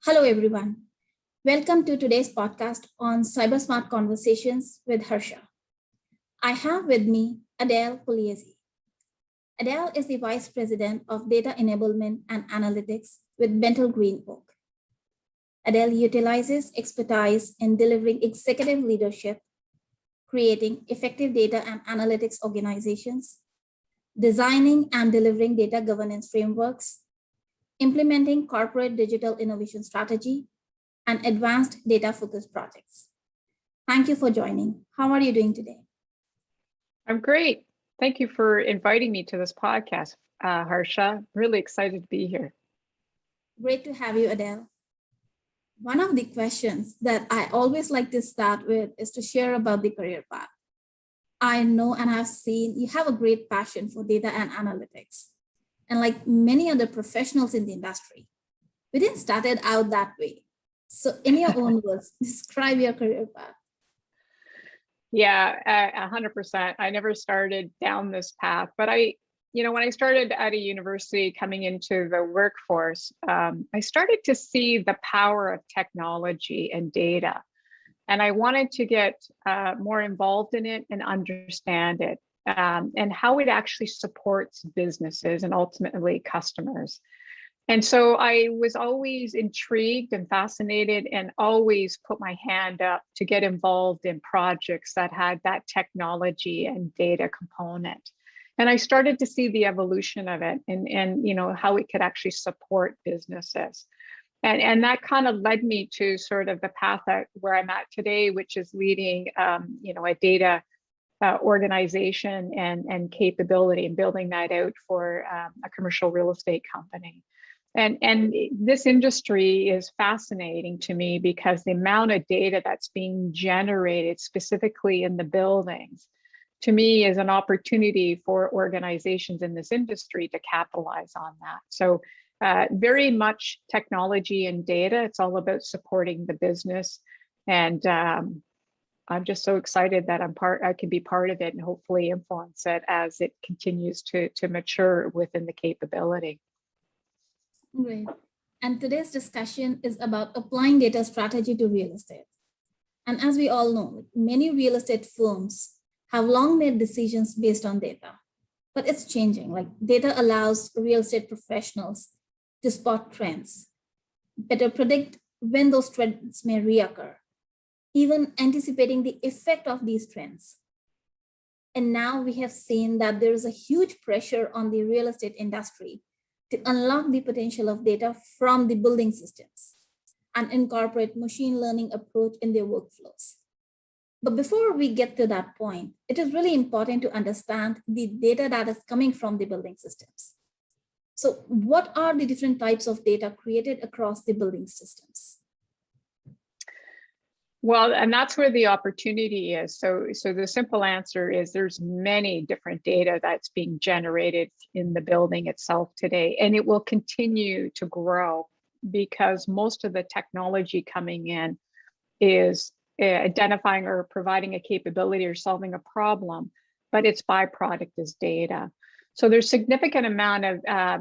Hello, everyone. Welcome to today's podcast on Cybersmart Conversations with Harsha. I have with me Adele Pugliese. Adele is the Vice President of Data Enablement and Analytics with Bentel Green Oak. Adele utilizes expertise in delivering executive leadership, creating effective data and analytics organizations, designing and delivering data governance frameworks, implementing corporate digital innovation strategy, and advanced data-focused projects. Thank you for joining. How are you doing today? I'm great. Thank you for inviting me to this podcast, Harsha. Really excited to be here. Great to have you, Adele. One of the questions that I always like to start with is to share about the career path. I know and I've seen you have a great passion for data and analytics. And like many other professionals in the industry, we didn't start it out that way. So in your own words, describe your career path. Yeah, 100%. I never started down this path, but when I started at a university coming into the workforce, I started to see the power of technology and data. And I wanted to get more involved in it and understand it and how it actually supports businesses and ultimately customers. And so I was always intrigued and fascinated and always put my hand up to get involved in projects that had that technology and data component. And I started to see the evolution of it and how it could actually support businesses. And that kind of led me to sort of the path where I'm at today, which is leading a data organization and capability and building that out for a commercial real estate company. And this industry is fascinating to me because the amount of data that's being generated specifically in the buildings, to me, is an opportunity for organizations in this industry to capitalize on that. So very much technology and data. It's all about supporting the business. And I'm just so excited that I can be part of it and hopefully influence it as it continues to mature within the capability. Great. And today's discussion is about applying data strategy to real estate. And as we all know, many real estate firms have long made decisions based on data, but it's changing. Like data allows real estate professionals to spot trends, better predict when those trends may reoccur, even anticipating the effect of these trends. And now we have seen that there is a huge pressure on the real estate industry to unlock the potential of data from the building systems and incorporate machine learning approach in their workflows. But before we get to that point, it is really important to understand the data that is coming from the building systems. So what are the different types of data created across the building systems? Well, and that's where the opportunity is. So the simple answer is there's many different data that's being generated in the building itself today, and it will continue to grow because most of the technology coming in is identifying or providing a capability or solving a problem, but its byproduct is data. So there's significant amount of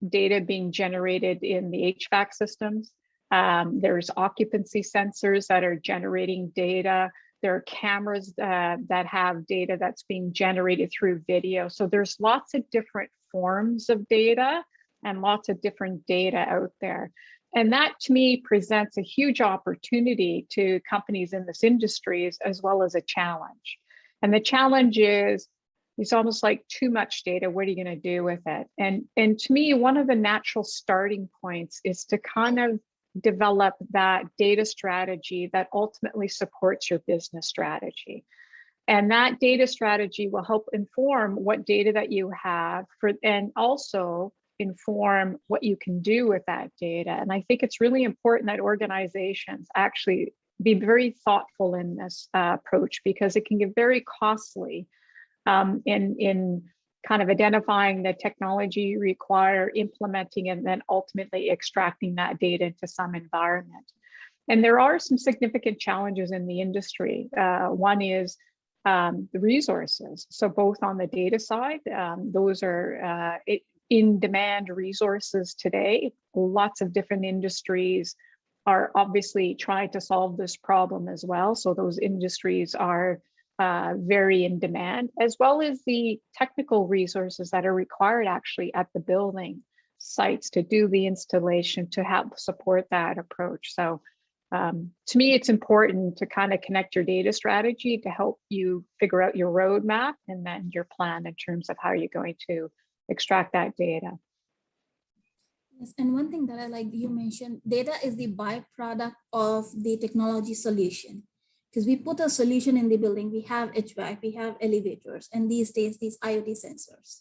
data being generated in the HVAC systems. There's occupancy sensors that are generating data. There are cameras that have data that's being generated through video. So there's lots of different forms of data and lots of different data out there. And that to me presents a huge opportunity to companies in this industry as well as a challenge. And the challenge is it's almost like too much data. What are you going to do with it? And to me, one of the natural starting points is to kind of develop that data strategy that ultimately supports your business strategy. And that data strategy will help inform what data that you have and also inform what you can do with that data. And I think it's really important that organizations actually be very thoughtful in this approach because it can get very costly in kind of identifying the technology you require, implementing, and then ultimately extracting that data into some environment. And there are some significant challenges in the industry. One is the resources. So both on the data side, those are in-demand resources today. Lots of different industries are obviously trying to solve this problem as well. So those industries are very in demand, as well as the technical resources that are required actually at the building sites to do the installation, to help support that approach. So to me, it's important to kind of connect your data strategy to help you figure out your roadmap and then your plan in terms of how you're going to extract that data. Yes, and one thing that I like you mentioned, data is the byproduct of the technology solution. Because we put a solution in the building, we have HVAC, we have elevators, and these days, these IoT sensors.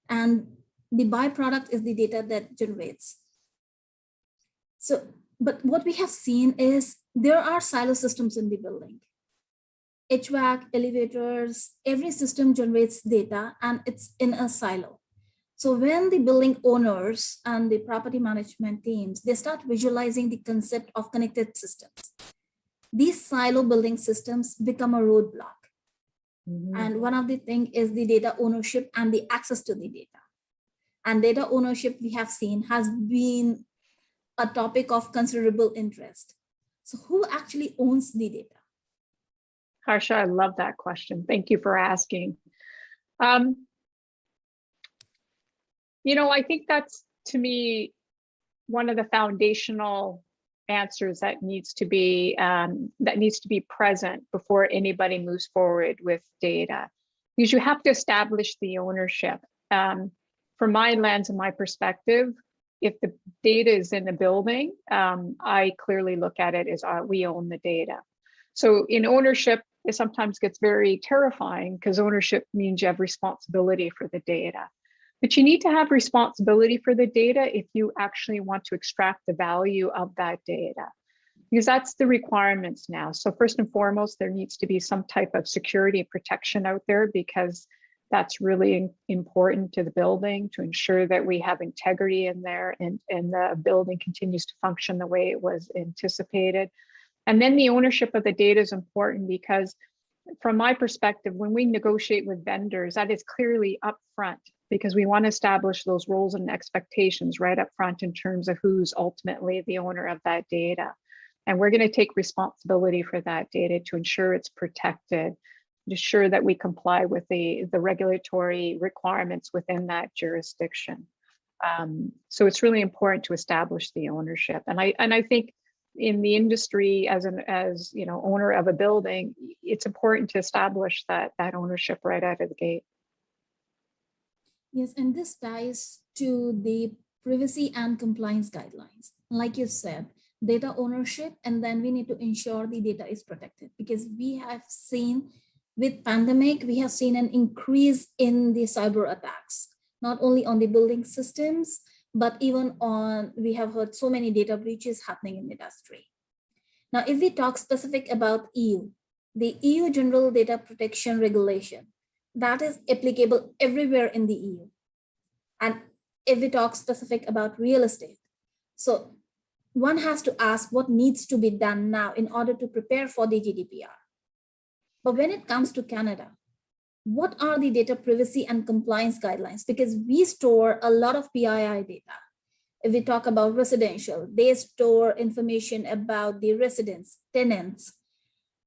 And the byproduct is the data that generates. So, but what we have seen is there are silo systems in the building. HVAC, elevators, every system generates data and it's in a silo. So when the building owners and the property management teams, they start visualizing the concept of connected systems, these silo building systems become a roadblock. Mm-hmm. And one of the things is the data ownership and the access to the data. And data ownership, we have seen, has been a topic of considerable interest. So who actually owns the data? Harsha, I love that question. Thank you for asking. You know, I think that's, to me, one of the foundational answers that needs to be present before anybody moves forward with data, because you have to establish the ownership. From my lens and my perspective, if the data is in the building, I clearly look at it as we own the data. So in ownership, it sometimes gets very terrifying because ownership means you have responsibility for the data. But you need to have responsibility for the data if you actually want to extract the value of that data, because that's the requirements now. So first and foremost, there needs to be some type of security protection out there, because that's really important to the building to ensure that we have integrity in there and the building continues to function the way it was anticipated. And then the ownership of the data is important because from my perspective, when we negotiate with vendors, that is clearly upfront, because we want to establish those roles and expectations right up front in terms of who's ultimately the owner of that data. And we're going to take responsibility for that data to ensure it's protected, to ensure that we comply with the regulatory requirements within that jurisdiction. So it's really important to establish the ownership. And I think in the industry, as you know, owner of a building, it's important to establish that ownership right out of the gate. Yes, and this ties to the privacy and compliance guidelines. Like you said, data ownership, and then we need to ensure the data is protected, because we have seen with pandemic, we have seen an increase in the cyber attacks, not only on the building systems, but even on, we have heard so many data breaches happening in the industry. Now, if we talk specific about EU, the EU General Data Protection Regulation, that is applicable everywhere in the EU. And if we talk specific about real estate, so one has to ask what needs to be done now in order to prepare for the GDPR. But when it comes to Canada, what are the data privacy and compliance guidelines? Because we store a lot of PII data. If we talk about residential, they store information about the residents, tenants.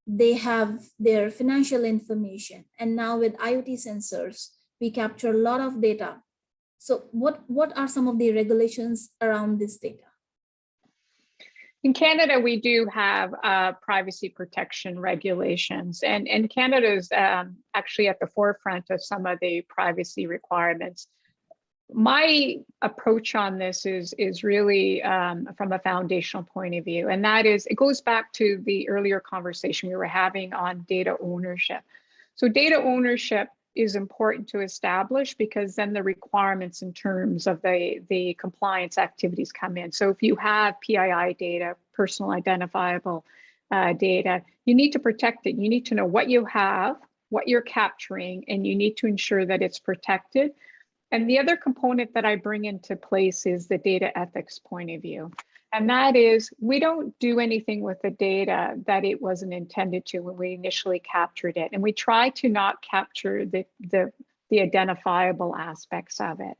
They have their financial information. And now with IoT sensors, we capture a lot of data. So what are some of the regulations around this data? In Canada, we do have privacy protection regulations, and Canada is actually at the forefront of some of the privacy requirements. My approach on this is really from a foundational point of view, and that is, it goes back to the earlier conversation we were having on data ownership. So data ownership is important to establish, because then the requirements in terms of the compliance activities come in. So if you have PII data, personal identifiable data, you need to protect it. You need to know what you have, what you're capturing, and you need to ensure that it's protected. And the other component that I bring into place is the data ethics point of view. And that is, we don't do anything with the data that it wasn't intended to when we initially captured it. And we try to not capture the identifiable aspects of it.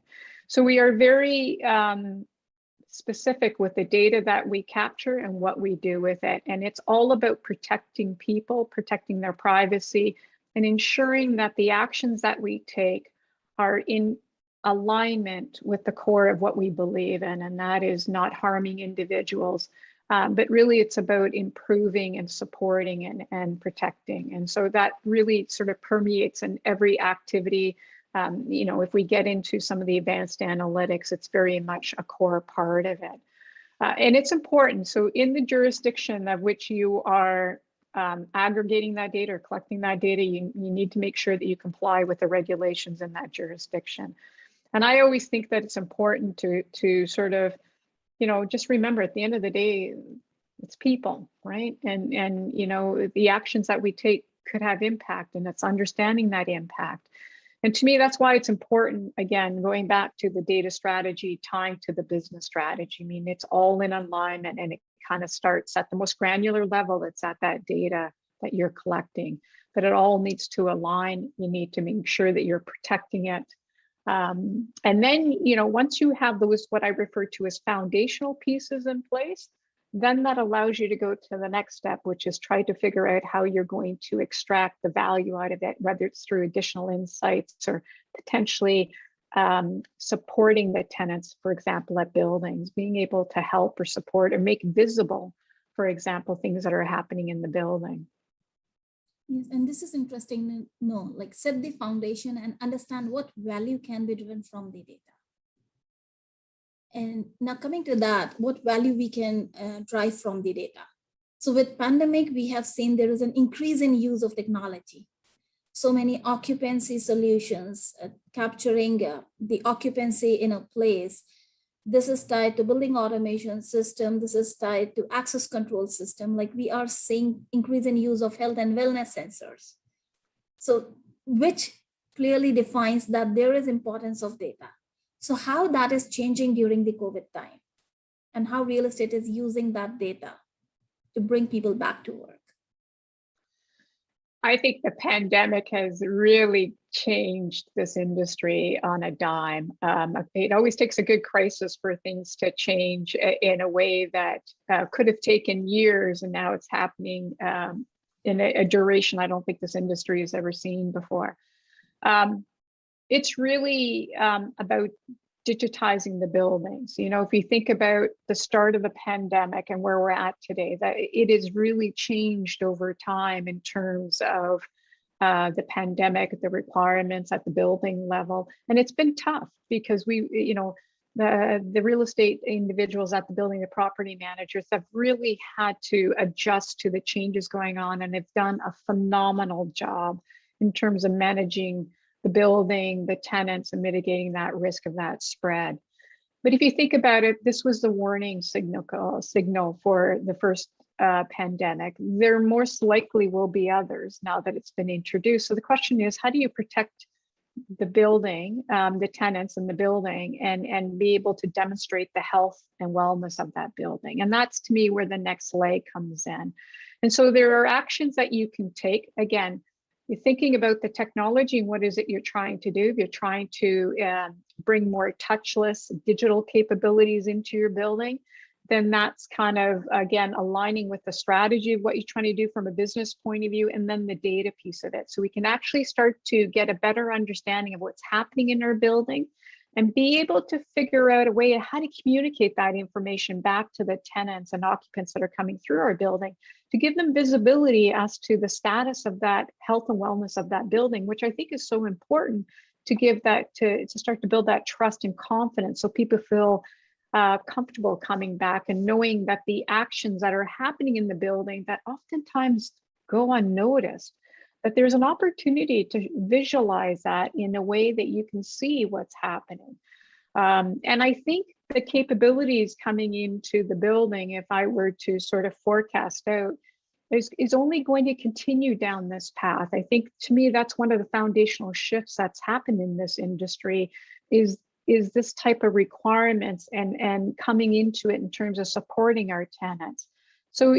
So we are very specific with the data that we capture and what we do with it. And it's all about protecting people, protecting their privacy, and ensuring that the actions that we take are in alignment with the core of what we believe in, and that is not harming individuals. But really it's about improving and supporting and protecting. And so that really sort of permeates in every activity. If we get into some of the advanced analytics, it's very much a core part of it. And it's important. So in the jurisdiction of which you are aggregating that data or collecting that data, you need to make sure that you comply with the regulations in that jurisdiction. And I always think that it's important to sort of, just remember at the end of the day, it's people, right? And the actions that we take could have impact, and it's understanding that impact. And to me, that's why it's important, again, going back to the data strategy, tying to the business strategy. I mean, it's all in alignment, and it kind of starts at the most granular level. It's at that data that you're collecting, but it all needs to align. You need to make sure that you're protecting it. And then, once you have those, what I refer to as foundational pieces in place, then that allows you to go to the next step, which is try to figure out how you're going to extract the value out of it, whether it's through additional insights or potentially supporting the tenants, for example, at buildings, being able to help or support or make visible, for example, things that are happening in the building. Yes, and this is interesting to know, like set the foundation and understand what value can be driven from the data. And now coming to that, what value we can drive from the data. So with pandemic, we have seen there is an increase in use of technology. So many occupancy solutions capturing the occupancy in a place. This is tied to building automation system. This is tied to access control system. Like we are seeing increase in use of health and wellness sensors. So which clearly defines that there is importance of data. So how that is changing during the COVID time and how real estate is using that data to bring people back to work. I think the pandemic has really changed this industry on a dime. It always takes a good crisis for things to change in a way that could have taken years, and now it's happening in a duration I don't think this industry has ever seen before. It's really about digitizing the buildings. If you think about the start of the pandemic and where we're at today, that it has really changed over time in terms of the pandemic, the requirements at the building level. And it's been tough because the real estate individuals at the building, the property managers have really had to adjust to the changes going on, and they've done a phenomenal job in terms of managing the building, the tenants, and mitigating that risk of that spread. But if you think about it, this was the warning signal for the first pandemic. There most likely will be others now that it's been introduced. So the question is, how do you protect the building, the tenants in the building, and be able to demonstrate the health and wellness of that building? And that's, to me, where the next leg comes in. And so there are actions that you can take. Again, you're thinking about the technology and what is it you're trying to do. If you're trying to bring more touchless digital capabilities into your building, then that's kind of, again, aligning with the strategy of what you're trying to do from a business point of view, and then the data piece of it. So we can actually start to get a better understanding of what's happening in our building and be able to figure out a way of how to communicate that information back to the tenants and occupants that are coming through our building, to give them visibility as to the status of that health and wellness of that building, which I think is so important to give that, to start to build that trust and confidence so people feel comfortable coming back and knowing that the actions that are happening in the building that oftentimes go unnoticed, that there's an opportunity to visualize that in a way that you can see what's happening. And I think the capabilities coming into the building, if I were to sort of forecast out, is only going to continue down this path. I think, to me, that's one of the foundational shifts that's happened in this industry is this type of requirements and coming into it in terms of supporting our tenants. So,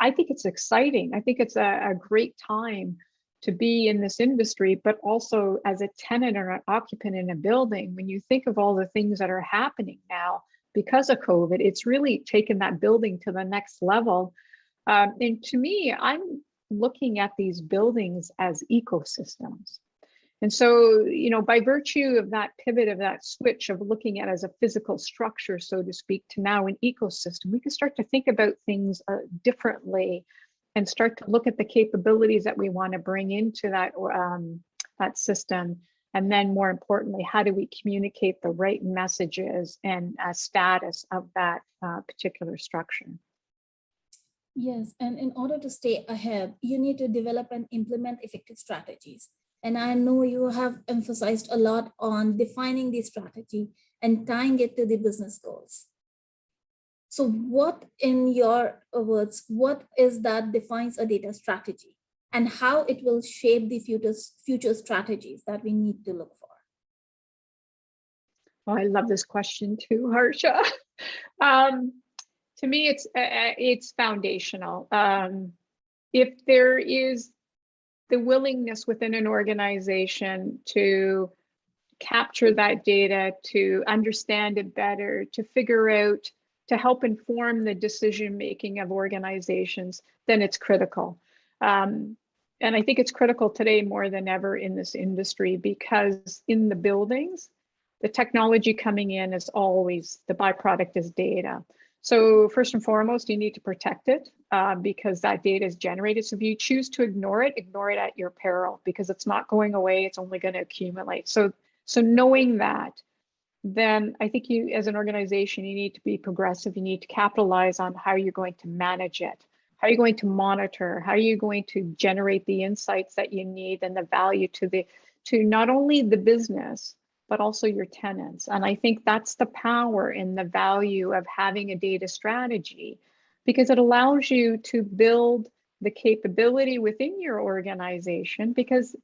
I think it's exciting. I think it's a great time to be in this industry, but also as a tenant or an occupant in a building. When you think of all the things that are happening now because of COVID, it's really taken that building to the next level. And to me, I'm looking at these buildings as ecosystems. And so, you know, by virtue of that pivot, of that switch of looking at it as a physical structure, so to speak, to now an ecosystem, we can start to think about things differently and start to look at the capabilities that we want to bring into that system. And then more importantly, how do we communicate the right messages and status of that particular structure? Yes, and in order to stay ahead, you need to develop and implement effective strategies. And I know you have emphasized a lot on defining the strategy and tying it to the business goals. So what, in your words, what is that defines a data strategy and how it will shape the future strategies that we need to look for? Oh, I love this question too, Harsha. To me, it's foundational. If there is the willingness within an organization to capture that data, to understand it better, to figure out, to help inform the decision-making of organizations, then it's critical. And I think it's critical today more than ever in this industry, because in the buildings, the technology coming in is always, the byproduct is data. So first and foremost, you need to protect it because that data is generated. So if you choose to ignore it at your peril, because it's not going away, it's only going to accumulate. So knowing that, then I think you, as an organization, you need to be progressive. You need to capitalize on how you're going to manage it. How are you going to monitor? How are you going to generate the insights that you need and the value to not only the business, but also your tenants? And I think that's the power and the value of having a data strategy, because it allows you to build the capability within your organization. Because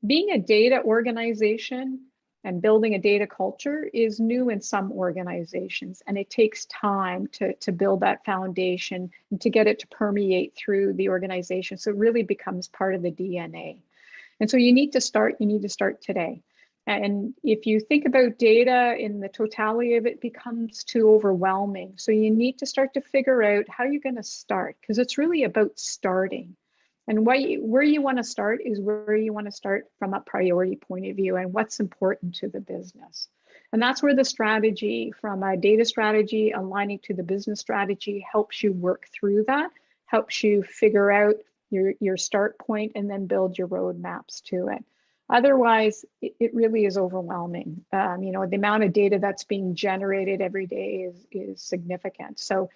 being a data organization and building a data culture is new in some organizations, and it takes time to build that foundation and to get it to permeate through the organization. So it really becomes part of the DNA. And so you need to start today. And if you think about data in the totality of it, becomes too overwhelming. So you need to start to figure out how you're going to start, because it's really about starting. And where you want to start is where you want to start from a priority point of view and what's important to the business. And that's where the strategy, from a data strategy aligning to the business strategy, helps you work through that, helps you figure out your start point and then build your roadmaps to it. Otherwise, it really is overwhelming. You know, the amount of data that's being generated every day is significant. So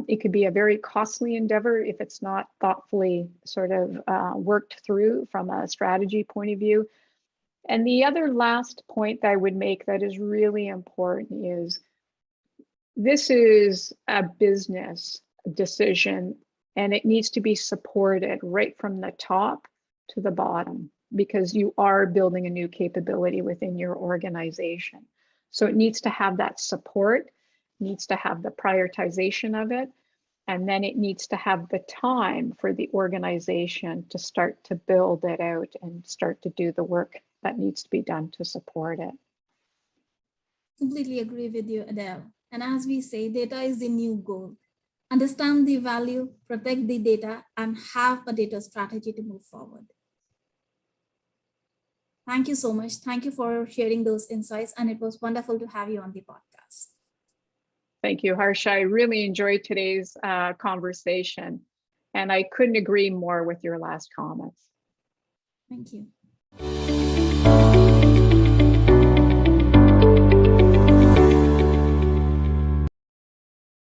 it could be a very costly endeavor if it's not thoughtfully sort of worked through from a strategy point of view. And the other last point that I would make that is really important is this is a business decision, and it needs to be supported right from the top to the bottom, because you are building a new capability within your organization. So it needs to have that support, needs to have the prioritization of it, and then it needs to have the time for the organization to start to build it out and start to do the work that needs to be done to support it. Completely agree with you, Adele. And as we say, data is the new gold. Understand the value, protect the data, and have a data strategy to move forward. Thank you so much. Thank you for sharing those insights. And it was wonderful to have you on the podcast. Thank you, Harsha. I really enjoyed today's conversation, and I couldn't agree more with your last comments. Thank you.